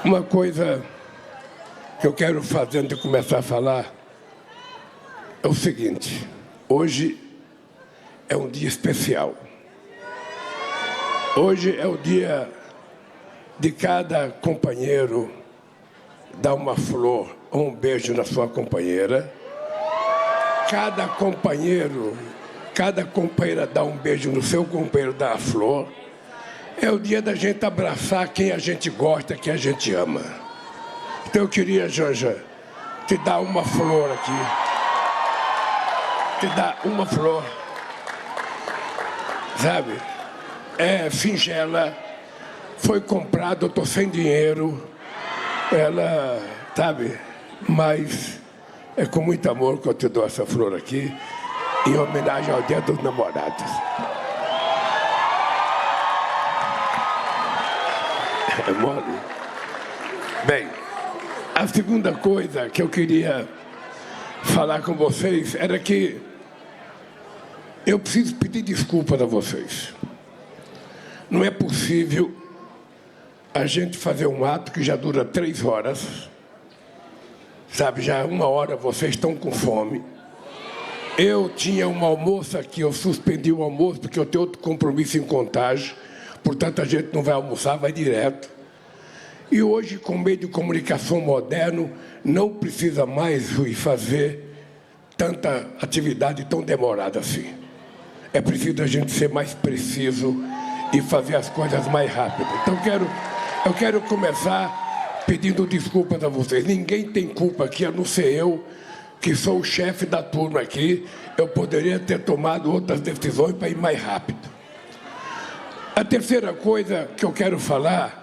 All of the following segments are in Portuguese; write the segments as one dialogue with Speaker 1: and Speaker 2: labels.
Speaker 1: Uma coisa que eu quero fazer antes de começar a falar é o seguinte: hoje é um dia especial. Hoje é o dia de cada companheiro dar uma flor ou um beijo na sua companheira. Cada companheira dá um beijo no seu companheiro, dá a flor. É o dia da gente abraçar quem a gente gosta, quem a gente ama. Então eu queria, Janja, te dar uma flor aqui. Te dar uma flor. Sabe? É singela. Foi comprada, eu estou sem dinheiro. Ela, sabe? Mas é com muito amor que eu te dou essa flor aqui, em homenagem ao Dia dos Namorados. É mole? Bem, a segunda coisa que eu queria falar com vocês era que eu preciso pedir desculpas a vocês. Não é possível a gente fazer um ato que já dura 3 horas, sabe, já 1 hora vocês estão com fome. Eu tinha um almoço aqui, eu suspendi o almoço porque eu tenho outro compromisso em Contagem, portanto a gente não vai almoçar, vai direto. E hoje, com o meio de comunicação moderno, não precisa mais, Rui, fazer tanta atividade tão demorada assim. É preciso a gente ser mais preciso e fazer as coisas mais rápido. Então eu quero começar pedindo desculpas a vocês. Ninguém tem culpa aqui, a não ser eu, que sou o chefe da turma aqui. Eu poderia ter tomado outras decisões para ir mais rápido. A terceira coisa que eu quero falar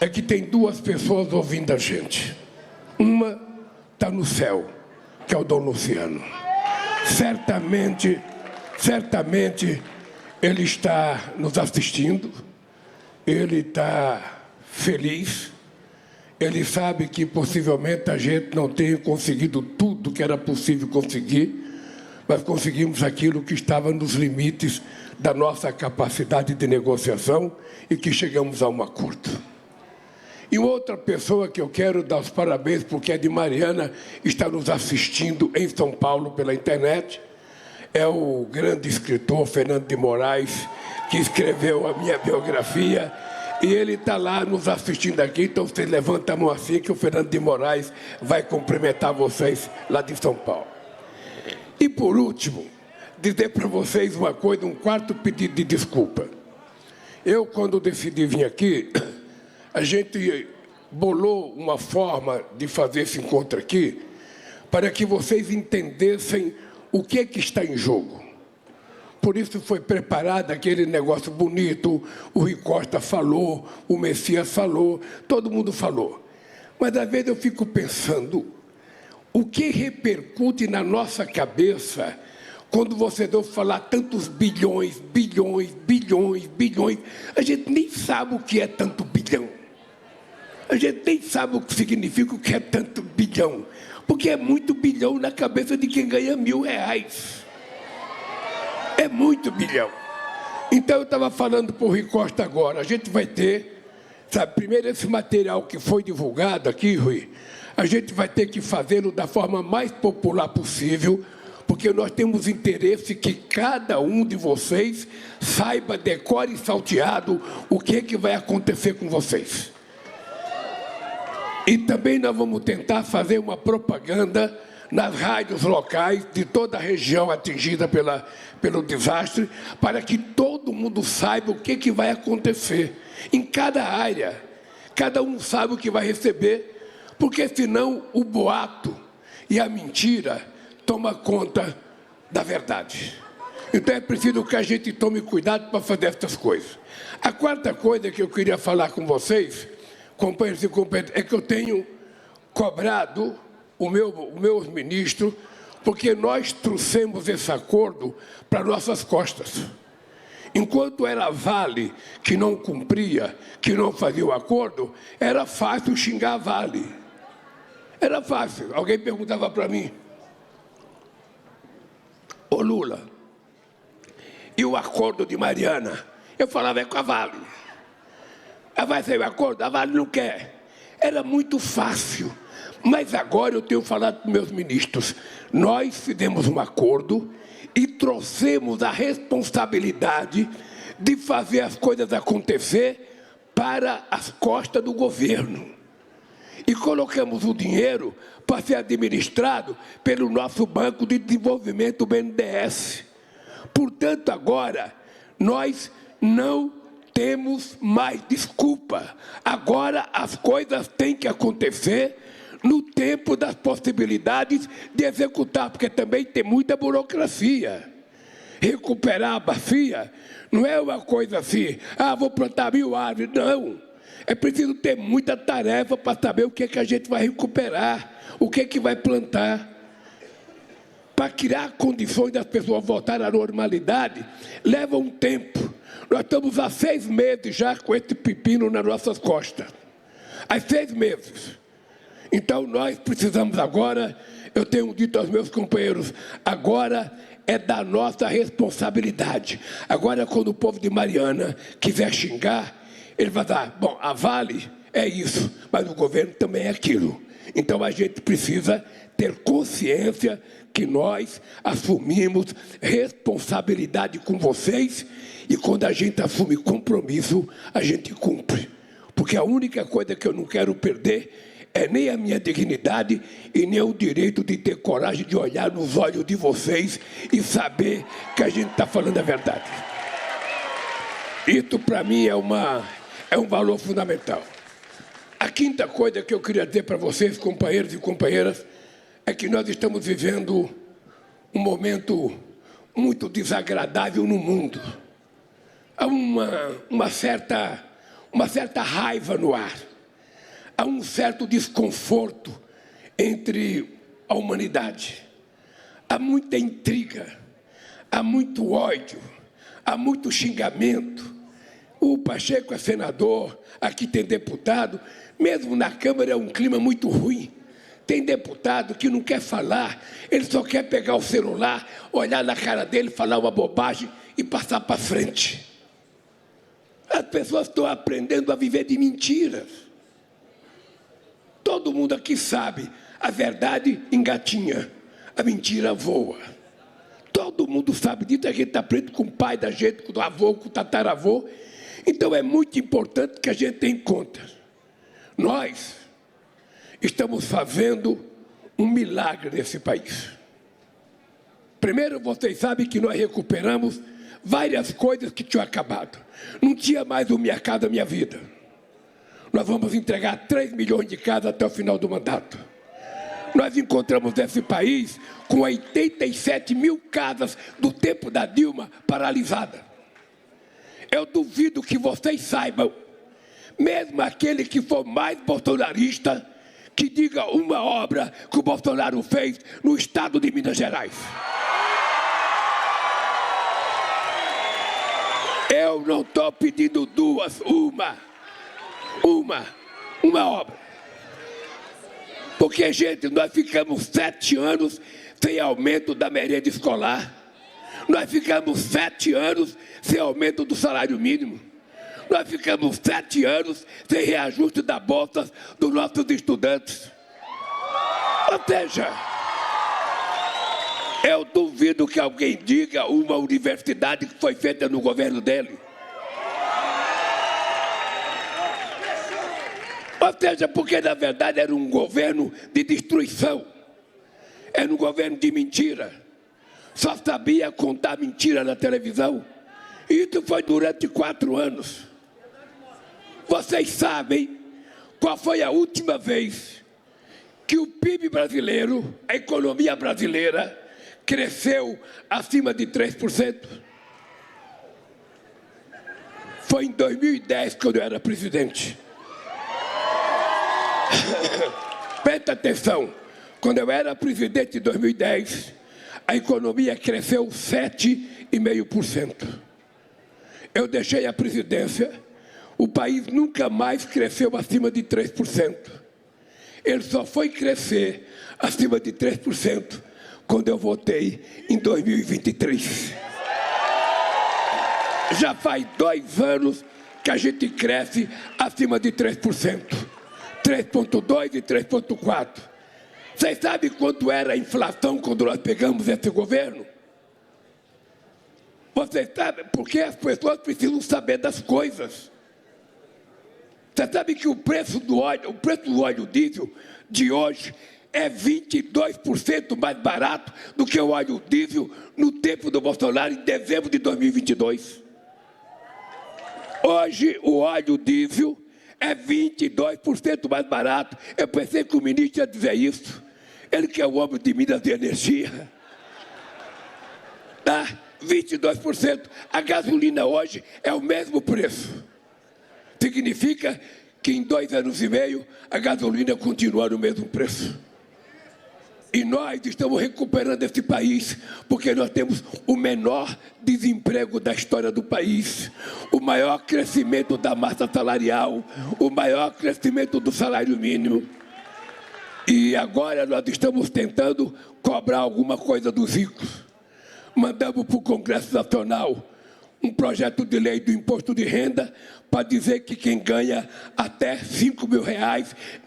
Speaker 1: é que tem 2 pessoas ouvindo a gente. Uma está no céu, que é o Dom Luciano. Certamente ele está nos assistindo, ele está feliz, ele sabe que possivelmente a gente não tenha conseguido tudo que era possível conseguir, mas conseguimos aquilo que estava nos limites da nossa capacidade de negociação e que chegamos a um acordo. E outra pessoa que eu quero dar os parabéns, porque é de Mariana, está nos assistindo em São Paulo pela internet, é o grande escritor Fernando de Moraes, que escreveu a minha biografia, e ele está lá nos assistindo aqui, então vocês levantam a mão assim que o Fernando de Moraes vai cumprimentar vocês lá de São Paulo. E por último, dizer para vocês uma coisa, um quarto pedido de desculpa. Eu, quando decidi vir aqui, a gente bolou uma forma de fazer esse encontro aqui para que vocês entendessem o que é que está em jogo. Por isso foi preparado aquele negócio bonito, o Rui Costa falou, o Messias falou, todo mundo falou. Mas às vezes eu fico pensando, o que repercute na nossa cabeça quando você deve falar tantos bilhões, a gente nem sabe o que é tanto bilhão. A gente nem sabe o que significa o que é tanto bilhão, porque é muito bilhão na cabeça de quem ganha R$1.000. É muito bilhão. Então eu estava falando para o Rui Costa agora, a gente vai ter, sabe, primeiro esse material que foi divulgado aqui, Rui, a gente vai ter que fazê-lo da forma mais popular possível, porque nós temos interesse que cada um de vocês saiba, decore e salteado o que é que vai acontecer com vocês. E também nós vamos tentar fazer uma propaganda nas rádios locais de toda a região atingida pelo desastre, para que todo mundo saiba o que vai acontecer em cada área. Cada um sabe o que vai receber, porque senão o boato e a mentira toma conta da verdade. Então é preciso que a gente tome cuidado para fazer essas coisas. A quarta coisa que eu queria falar com vocês, companheiros e companheiras, é que eu tenho cobrado os meus ministros, porque nós trouxemos esse acordo para nossas costas. Enquanto era Vale que não cumpria, que não fazia o acordo, era fácil xingar a Vale. Era fácil. Alguém perguntava para mim, ô Lula, e o acordo de Mariana? Eu falava, é com a Vale. Vai sair o acordo? A Vale não quer. Era muito fácil. Mas agora eu tenho falado para meus ministros. Nós fizemos um acordo e trouxemos a responsabilidade de fazer as coisas acontecer para as costas do governo. E colocamos o dinheiro para ser administrado pelo nosso Banco de Desenvolvimento, o BNDES. Portanto, agora, nós não temos mais desculpa. Agora, as coisas têm que acontecer no tempo das possibilidades de executar, porque também tem muita burocracia. Recuperar a bacia não é uma coisa assim, vou plantar 1000 árvores, não. É preciso ter muita tarefa para saber o que é que a gente vai recuperar, o que é que vai plantar. Para criar condições das pessoas voltarem à normalidade, leva um tempo. Nós estamos há 6 meses já com esse pepino nas nossas costas. Há 6 meses. Então, nós precisamos agora, eu tenho dito aos meus companheiros, agora é da nossa responsabilidade. Agora, quando o povo de Mariana quiser xingar, ele vai dar, bom, a Vale é isso, mas o governo também é aquilo. Então, a gente precisa ter consciência que nós assumimos responsabilidade com vocês e quando a gente assume compromisso, a gente cumpre. Porque a única coisa que eu não quero perder é nem a minha dignidade e nem o direito de ter coragem de olhar nos olhos de vocês e saber que a gente está falando a verdade. Isso, para mim, é um valor fundamental. A quinta coisa que eu queria dizer para vocês, companheiros e companheiras, é que nós estamos vivendo um momento muito desagradável no mundo. Há uma certa raiva no ar. Há um certo desconforto entre a humanidade. Há muita intriga, há muito ódio, há muito xingamento. O Pacheco é senador, aqui tem deputado. Mesmo na Câmara é um clima muito ruim. Tem deputado que não quer falar, ele só quer pegar o celular, olhar na cara dele, falar uma bobagem e passar para frente. As pessoas estão aprendendo a viver de mentiras. Todo mundo aqui sabe, a verdade engatinha, a mentira voa. Todo mundo sabe disso, a gente está aprendendo com o pai da gente, com o avô, com o tataravô. Então é muito importante que a gente tenha em conta. Nós estamos fazendo um milagre nesse país. Primeiro, vocês sabem que nós recuperamos várias coisas que tinham acabado. Não tinha mais o Minha Casa Minha Vida. Nós vamos entregar 3 milhões de casas até o final do mandato. Nós encontramos esse país com 87 mil casas do tempo da Dilma paralisadas. Eu duvido que vocês saibam, mesmo aquele que for mais bolsonarista, que diga uma obra que o Bolsonaro fez no estado de Minas Gerais. Eu não estou pedindo duas, uma obra. Porque, gente, nós ficamos 7 anos sem aumento da merenda escolar. Nós ficamos 7 anos sem aumento do salário mínimo. Nós ficamos 7 anos sem reajuste da bolsa dos nossos estudantes. Ou seja, eu duvido que alguém diga uma universidade que foi feita no governo dele. Ou seja, porque na verdade era um governo de destruição. Era um governo de mentira. Só sabia contar mentira na televisão. E isso foi durante 4 anos. Vocês sabem qual foi a última vez que o PIB brasileiro, a economia brasileira, cresceu acima de 3%? Foi em 2010, quando eu era presidente. Presta atenção, quando eu era presidente em 2010, a economia cresceu 7,5%. Eu deixei a presidência, o país nunca mais cresceu acima de 3%. Ele só foi crescer acima de 3% quando eu votei em 2023. Já faz 2 anos que a gente cresce acima de 3%. 3,2% e 3,4%. Vocês sabem quanto era a inflação quando nós pegamos esse governo? Vocês sabem, porque as pessoas precisam saber das coisas. Você sabe que o preço do óleo diesel de hoje é 22% mais barato do que o óleo diesel no tempo do Bolsonaro, em dezembro de 2022. Hoje, o óleo diesel é 22% mais barato. Eu pensei que o ministro ia dizer isso. Ele que é o homem de Minas de Energia. Tá? 22%. A gasolina hoje é o mesmo preço. Significa que em 2 anos e meio a gasolina continua no mesmo preço. E nós estamos recuperando esse país porque nós temos o menor desemprego da história do país, o maior crescimento da massa salarial, o maior crescimento do salário mínimo. E agora nós estamos tentando cobrar alguma coisa dos ricos. Mandamos para o Congresso Nacional um projeto de lei do imposto de renda para dizer que quem ganha até R$5 mil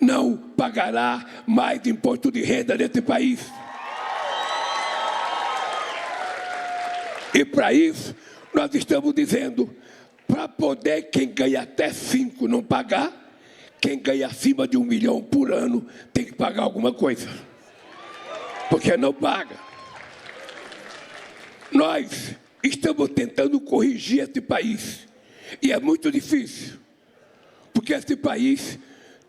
Speaker 1: não pagará mais imposto de renda nesse país. E para isso, nós estamos dizendo, para poder quem ganha até 5 não pagar, quem ganha acima de 1 milhão por ano tem que pagar alguma coisa. Porque não paga. Nós estamos tentando corrigir esse país. E é muito difícil. Porque esse país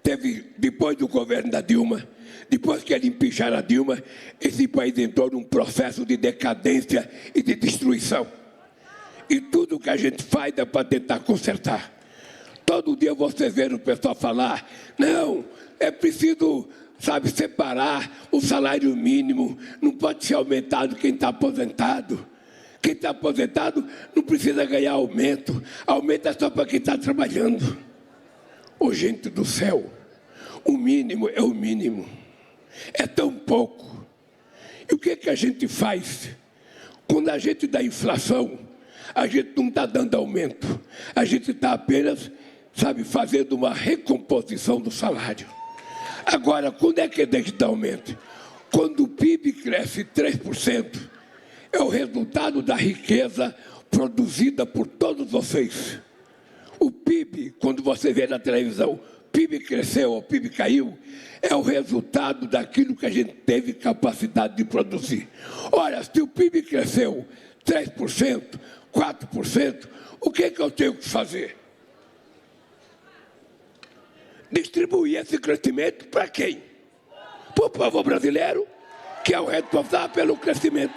Speaker 1: teve, depois do governo da Dilma, depois que eles empicharam a Dilma, esse país entrou num processo de decadência e de destruição. E tudo que a gente faz é para tentar consertar. Todo dia vocês veem o pessoal falar, não, é preciso, sabe, separar o salário mínimo, não pode ser aumentado quem está aposentado. Quem está aposentado não precisa ganhar aumento. Aumento é só para quem está trabalhando. Ô, gente do céu, o mínimo é o mínimo. É tão pouco. E o que a gente faz? Quando a gente dá inflação, a gente não está dando aumento. A gente está apenas, sabe, fazendo uma recomposição do salário. Agora, quando é que a gente dá aumento? Quando o PIB cresce 3%, é o resultado da riqueza produzida por todos vocês. O PIB, quando você vê na televisão, PIB cresceu ou PIB caiu, é o resultado daquilo que a gente teve capacidade de produzir. Olha, se o PIB cresceu 3%, 4%, o que eu tenho que fazer? Distribuir esse crescimento para quem? Para o povo brasileiro, que é o responsável pelo crescimento.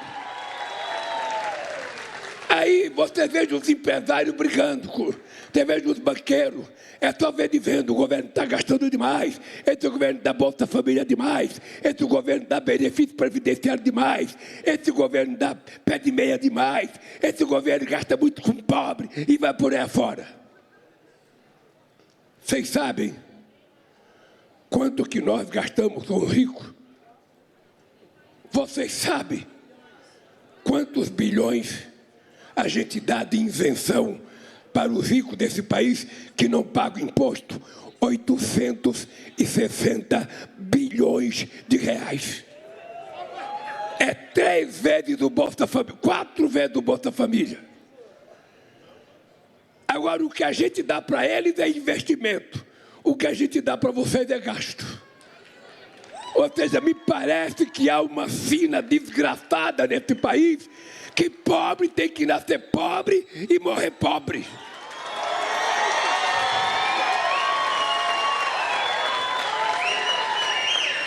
Speaker 1: Aí você veja os empresários brigando, você veja os banqueiros, é só ver de vendo, o governo está gastando demais, esse governo dá Bolsa Família demais, esse governo dá benefício previdenciário demais, esse governo dá pé de meia demais, esse governo gasta muito com pobre e vai por aí afora. Vocês sabem quanto que nós gastamos com os ricos? Vocês sabem quantos bilhões a gente dá de isenção para os ricos desse país que não pagam imposto? 860 bilhões de reais. É 3 vezes o Bolsa Família, 4 vezes o Bolsa Família. Agora, o que a gente dá para eles é investimento. O que a gente dá para vocês é gasto. Ou seja, me parece que há uma sina desgraçada nesse país, que pobre tem que nascer pobre e morrer pobre.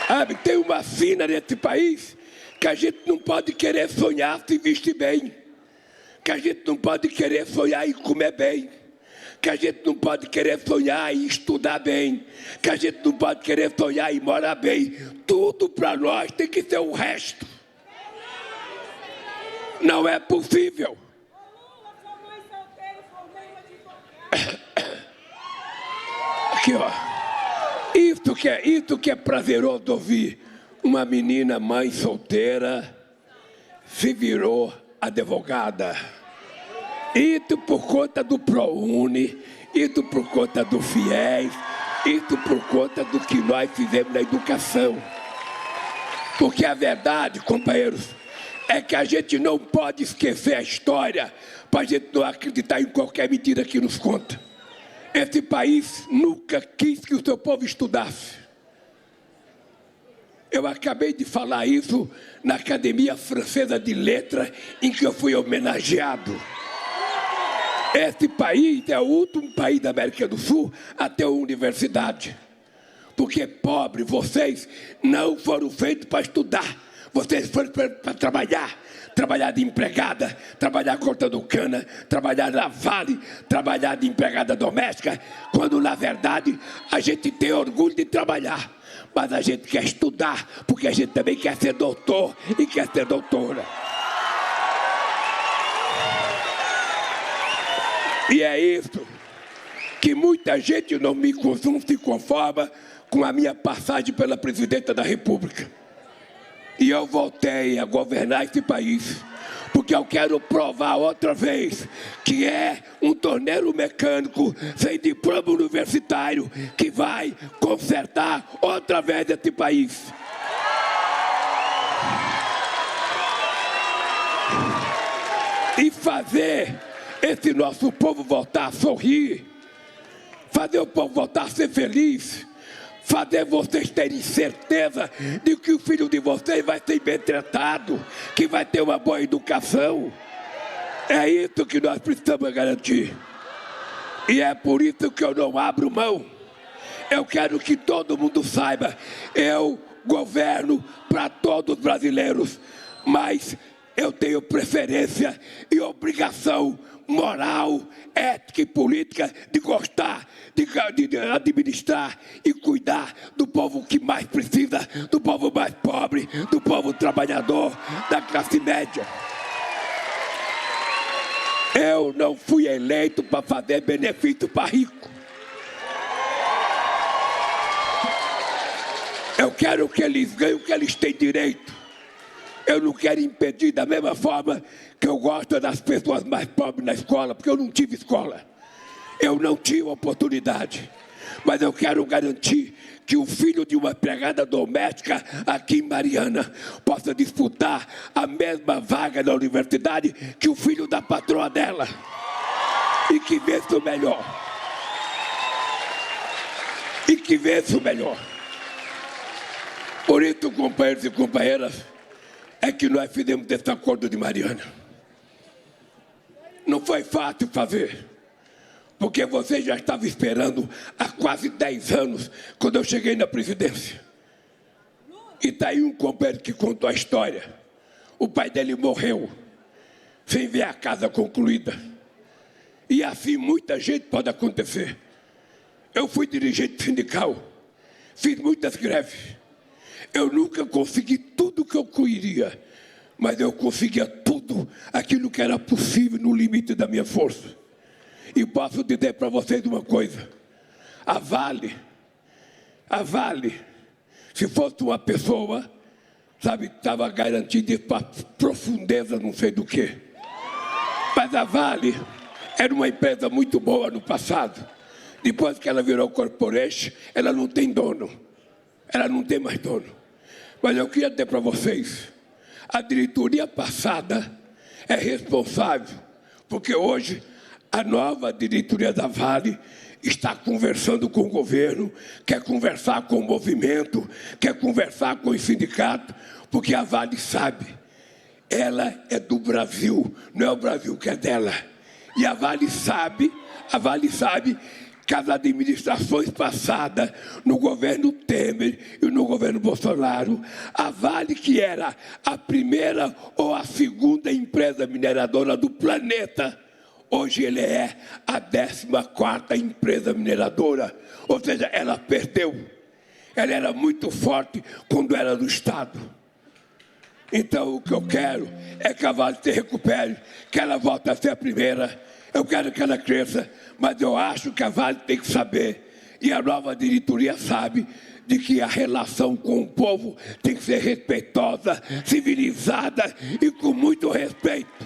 Speaker 1: Sabe, tem uma sina nesse país que a gente não pode querer sonhar se vestir bem, que a gente não pode querer sonhar em comer bem, que a gente não pode querer sonhar em estudar bem, que a gente não pode querer sonhar em morar bem. Tudo para nós tem que ser o resto. Não é possível. Aqui, ó. Isso que é prazeroso ouvir. Uma menina, mãe solteira, se virou advogada. Isso por conta do ProUni, isso por conta do FIES, isso por conta do que nós fizemos na educação. Porque a verdade, companheiros, é que a gente não pode esquecer a história para a gente não acreditar em qualquer mentira que nos conta. Esse país nunca quis que o seu povo estudasse. Eu acabei de falar isso na Academia Francesa de Letras, em que eu fui homenageado. Esse país é o último país da América do Sul a ter uma universidade. Porque pobres, vocês não foram feitos para estudar. Vocês foram para trabalhar. Trabalhar de empregada, trabalhar cortando cana, trabalhar na Vale, trabalhar de empregada doméstica. Quando, na verdade, a gente tem orgulho de trabalhar. Mas a gente quer estudar, porque a gente também quer ser doutor e quer ser doutora. E é isso que muita gente não se conforma com a minha passagem pela presidenta da República. E eu voltei a governar esse país, porque eu quero provar outra vez que é um torneiro mecânico sem diploma universitário que vai consertar outra vez esse país. E fazer esse nosso povo voltar a sorrir, fazer o povo voltar a ser feliz, fazer vocês terem certeza de que o filho de vocês vai ser bem tratado, que vai ter uma boa educação. É isso que nós precisamos garantir. E é por isso que eu não abro mão. Eu quero que todo mundo saiba, eu governo para todos os brasileiros, mas eu tenho preferência e obrigação moral, ética e política de gostar, de administrar e cuidar do povo que mais precisa, do povo mais pobre, do povo trabalhador, da classe média. Eu não fui eleito para fazer benefício para rico. Eu quero que eles ganhem o que eles têm direito. Eu não quero impedir da mesma forma que eu gosto das pessoas mais pobres na escola, porque eu não tive escola. Eu não tive oportunidade. Mas eu quero garantir que o filho de uma empregada doméstica aqui em Mariana possa disputar a mesma vaga na universidade que o filho da patroa dela. E que vença o melhor. E que vença o melhor. Por isso, companheiros e companheiras, é que nós fizemos esse acordo de Mariana. Não foi fácil fazer, porque você já estava esperando há quase 10 anos, quando eu cheguei na presidência. E está aí um companheiro que contou a história. O pai dele morreu, sem ver a casa concluída. E assim muita gente pode acontecer. Eu fui dirigente sindical, fiz muitas greves. Eu nunca consegui tudo o que eu queria, mas eu conseguia tudo aquilo que era possível no limite da minha força. E posso dizer para vocês uma coisa, a Vale, se fosse uma pessoa, sabe, estava garantida para profundeza não sei do que. Mas a Vale era uma empresa muito boa no passado. Depois que ela virou corporation, ela não tem dono. Ela não tem mais dono. Mas eu queria dizer para vocês, a diretoria passada é responsável, porque hoje a nova diretoria da Vale está conversando com o governo, quer conversar com o movimento, quer conversar com os sindicatos, porque a Vale sabe, ela é do Brasil, não é o Brasil que é dela. E a Vale sabe que as administrações passadas, no governo Temer e no governo Bolsonaro, a Vale, que era a primeira ou a segunda empresa mineradora do planeta, hoje ele é a 14ª empresa mineradora. Ou seja, ela perdeu. Ela era muito forte quando era do Estado. Então, o que eu quero é que a Vale se recupere, que ela volte a ser a primeira. Eu quero que ela cresça, mas eu acho que a Vale tem que saber, e a nova diretoria sabe, de que a relação com o povo tem que ser respeitosa, civilizada e com muito respeito.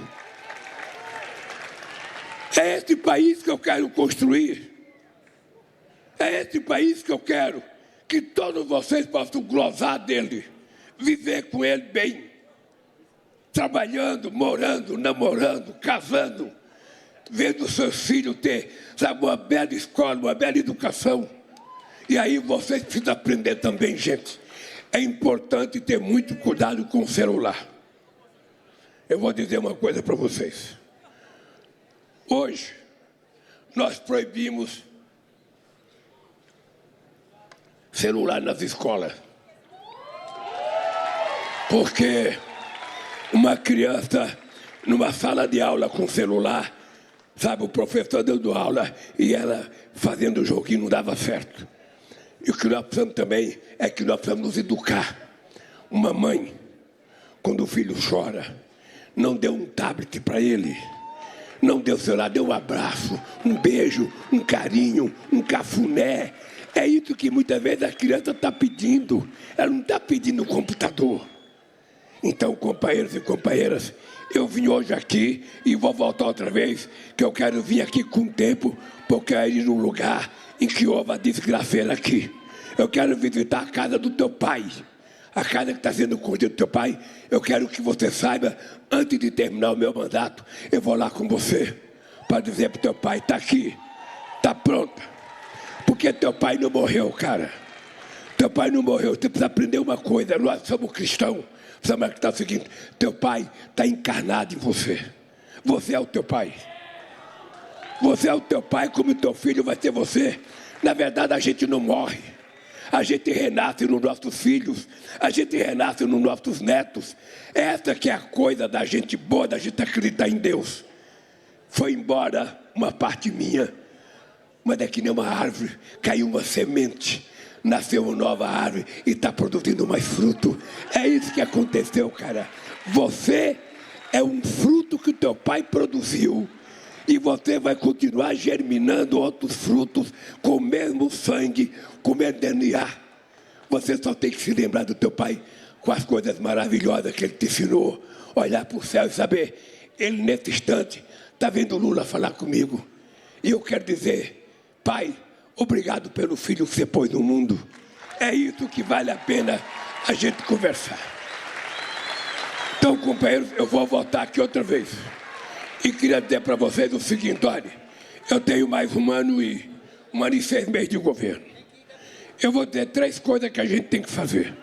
Speaker 1: É esse país que eu quero construir. É esse país que eu quero que todos vocês possam glosar dele, viver com ele bem, trabalhando, morando, namorando, casando, vendo seus filhos ter, sabe, uma bela escola, uma bela educação. E aí vocês precisam aprender também, gente. É importante ter muito cuidado com o celular. Eu vou dizer uma coisa para vocês. Hoje, nós proibimos celular nas escolas. Porque uma criança, numa sala de aula com celular, sabe, o professor dando aula e ela fazendo o joguinho, não dava certo. E o que nós precisamos também é que nós precisamos nos educar. Uma mãe, quando o filho chora, não deu um tablet para ele, não deu celular, deu um abraço, um beijo, um carinho, um cafuné. É isso que muitas vezes a criança está pedindo. Ela não está pedindo um computador. Então, companheiros e companheiras, eu vim hoje aqui e vou voltar outra vez, que eu quero vir aqui com tempo, porque eu quero ir num lugar em que houve a desgraceira aqui. Eu quero visitar a casa do teu pai. A casa que está sendo construída do teu pai, eu quero que você saiba, antes de terminar o meu mandato, eu vou lá com você, para dizer para o teu pai, está aqui, está pronta. Porque teu pai não morreu, cara. Teu pai não morreu. Você precisa aprender uma coisa. Nós somos cristãos. Precisamos acreditar o seguinte: teu pai está encarnado em você. Você é o teu pai. Você é o teu pai, como o teu filho vai ser você. Na verdade, a gente não morre. A gente renasce nos nossos filhos. A gente renasce nos nossos netos. Essa que é a coisa da gente boa, da gente acreditar em Deus. Foi embora uma parte minha. Mas é que nem uma árvore, caiu uma semente, nasceu uma nova árvore e está produzindo mais fruto. É isso que aconteceu, cara. Você é um fruto que o teu pai produziu e você vai continuar germinando outros frutos com o mesmo sangue, com o mesmo DNA. Você só tem que se lembrar do teu pai com as coisas maravilhosas que ele te ensinou. Olhar para o céu e saber, ele nesse instante está vendo o Lula falar comigo. E eu quero dizer, pai, obrigado pelo filho que você pôs no mundo. É isso que vale a pena a gente conversar. Então, companheiros, eu vou voltar aqui outra vez. E queria dizer para vocês o seguinte, olha, eu tenho mais um ano e 6 meses de governo. Eu vou dizer 3 coisas que a gente tem que fazer.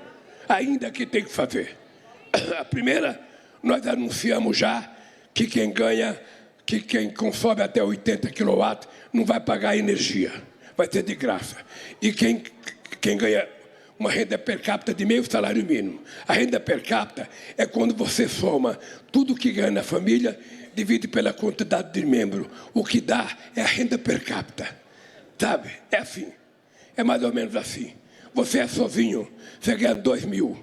Speaker 1: Ainda que tem que fazer. A primeira, nós anunciamos já que quem consome até 80 kW não vai pagar energia, vai ter de graça. E quem ganha uma renda per capita de meio salário mínimo. A renda per capita é quando você soma tudo que ganha na família, divide pela quantidade de membros. O que dá é a renda per capita. Sabe? É assim. É mais ou menos assim. Você é sozinho, você ganha 2 mil.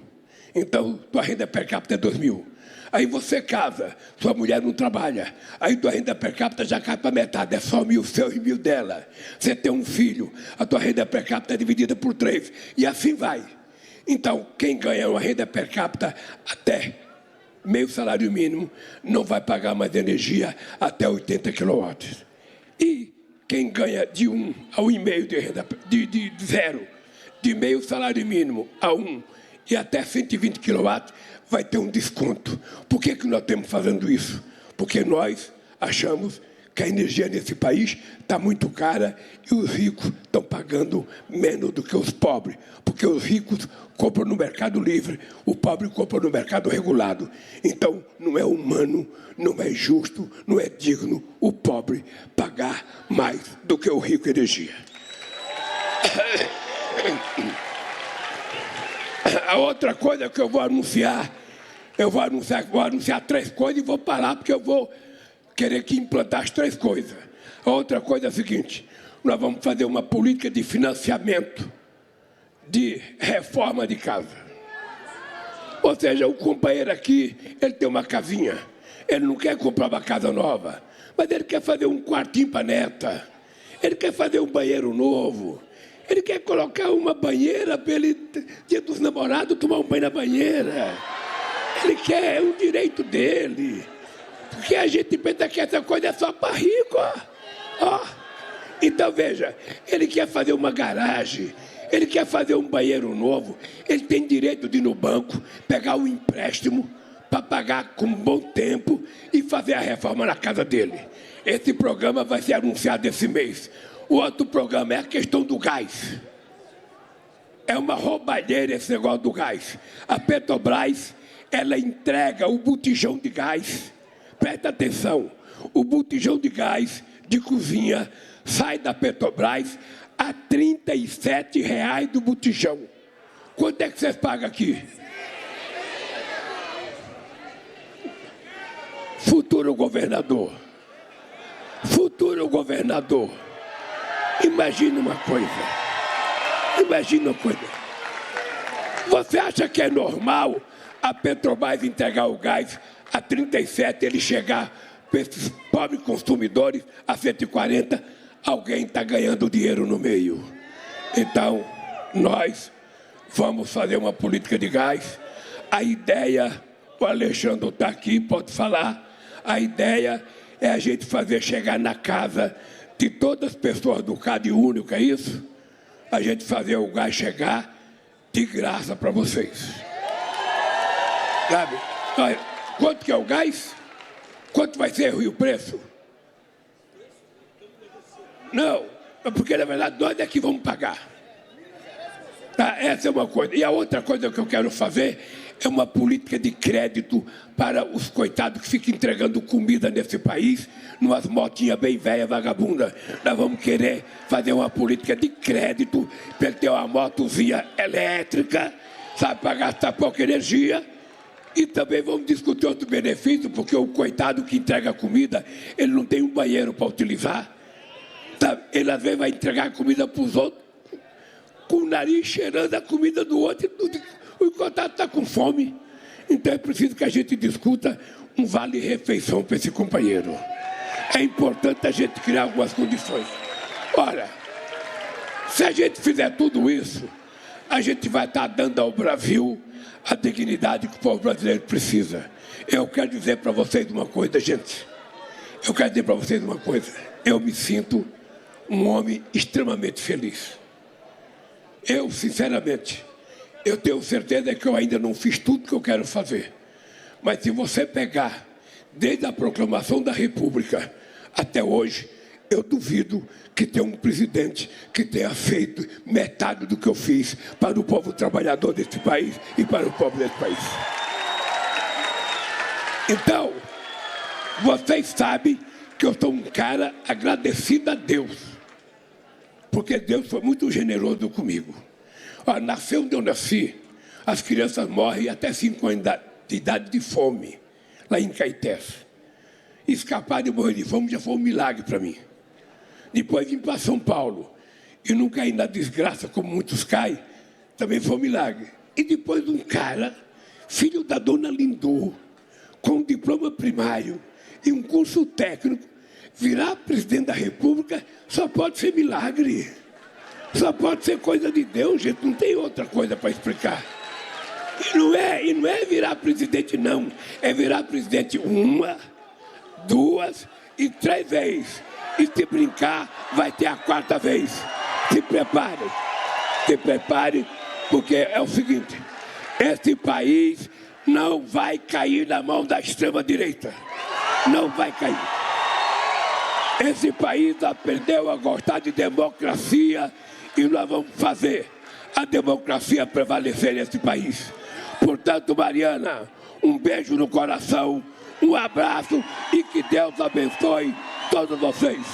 Speaker 1: Então, tua renda per capita é 2 mil. Aí você casa, sua mulher não trabalha. Aí tua renda per capita já cai para metade, é só 1.000 seu e 1.000 dela. Você tem um filho, a tua renda per capita é dividida por 3. E assim vai. Então, quem ganha uma renda per capita até meio salário mínimo, não vai pagar mais energia até 80 kW. E quem ganha de 1 a 1,5 de renda, de 0, de meio salário mínimo a 1 e até 120 kW, vai ter um desconto. Por que nós estamos fazendo isso? Porque nós achamos que a energia nesse país está muito cara e os ricos estão pagando menos do que os pobres. Porque os ricos compram no mercado livre, o pobre compra no mercado regulado. Então, não é humano, não é justo, não é digno o pobre pagar mais do que o rico energia. A outra coisa que eu vou anunciar 3 coisas e vou parar, porque eu vou querer que implantar as 3 coisas. A outra coisa é a seguinte: nós vamos fazer uma política de financiamento, de reforma de casa. Ou seja, o companheiro aqui, ele tem uma casinha, ele não quer comprar uma casa nova, mas ele quer fazer um quartinho para a neta, ele quer fazer um banheiro novo, ele quer colocar uma banheira para ele, dia dos namorados, tomar um banho na banheira. Ele quer, é um direito dele. Porque a gente pensa que essa coisa é só para rico, ó. Então, veja, ele quer fazer uma garagem, ele quer fazer um banheiro novo, ele tem direito de ir no banco, pegar um empréstimo para pagar com bom tempo e fazer a reforma na casa dele. Esse programa vai ser anunciado esse mês. O outro programa é a questão do gás. É uma roubalheira esse negócio do gás. A Petrobras, ela entrega o botijão de gás. Presta atenção, o botijão de gás de cozinha sai da Petrobras a R$ 37,00 do botijão. Quanto é que vocês pagam aqui? Futuro governador. Futuro governador. Imagina uma coisa. Imagina uma coisa. Você acha que é normal a Petrobras entregar o gás a 37, ele chegar para esses pobres consumidores a 140? Alguém está ganhando dinheiro no meio. Então, nós vamos fazer uma política de gás. A ideia, o Alexandre está aqui, pode falar. A ideia é a gente fazer chegar na casa de todas as pessoas do Cade Único, é isso? A gente fazer o gás chegar de graça para vocês. Sabe? Olha, quanto que é o gás? Quanto vai ser o preço? Não, porque na verdade nós é que vamos pagar. Tá? Essa é uma coisa. E a outra coisa que eu quero fazer é uma política de crédito para os coitados que ficam entregando comida nesse país, numas motinhas bem velhas, vagabundas. Nós vamos querer fazer uma política de crédito para ele ter uma motozinha elétrica, sabe, para gastar pouca energia. E também vamos discutir outro benefício, porque o coitado que entrega comida, ele não tem um banheiro para utilizar. Ele às vezes vai entregar comida para os outros, com o nariz cheirando a comida do outro, o coitado está com fome. Então é preciso que a gente discuta um vale-refeição para esse companheiro. É importante a gente criar algumas condições. Ora, se a gente fizer tudo isso, a gente vai estar dando ao Brasil a dignidade que o povo brasileiro precisa. Eu quero dizer para vocês uma coisa, gente. Eu quero dizer para vocês uma coisa. Eu me sinto um homem extremamente feliz. Eu, sinceramente, eu tenho certeza que eu ainda não fiz tudo que eu quero fazer. Mas se você pegar, desde a proclamação da República até hoje, eu duvido que tenha um presidente que tenha feito metade do que eu fiz para o povo trabalhador desse país e para o povo desse país. Então, vocês sabem que eu sou um cara agradecido a Deus. Porque Deus foi muito generoso comigo. Olha, nasceu onde eu nasci, as crianças morrem até 5 anos de idade de fome, lá em Caetés. Escapar de morrer de fome já foi um milagre para mim. Depois vim para São Paulo e não caí na desgraça como muitos caem, também foi um milagre. E depois um cara, filho da dona Lindô, com um diploma primário e um curso técnico, virar presidente da República só pode ser milagre. Só pode ser coisa de Deus, gente. Não tem outra coisa para explicar. E não é virar presidente, não. É virar presidente 1, 2 e 3 vezes. E se brincar, vai ter a 4ª vez. Se preparem. Se preparem, porque é o seguinte. Esse país não vai cair na mão da extrema-direita. Não vai cair. Esse país aprendeu a gostar de democracia e nós vamos fazer a democracia prevalecer nesse país. Portanto, Mariana, um beijo no coração, um abraço e que Deus abençoe todos vocês.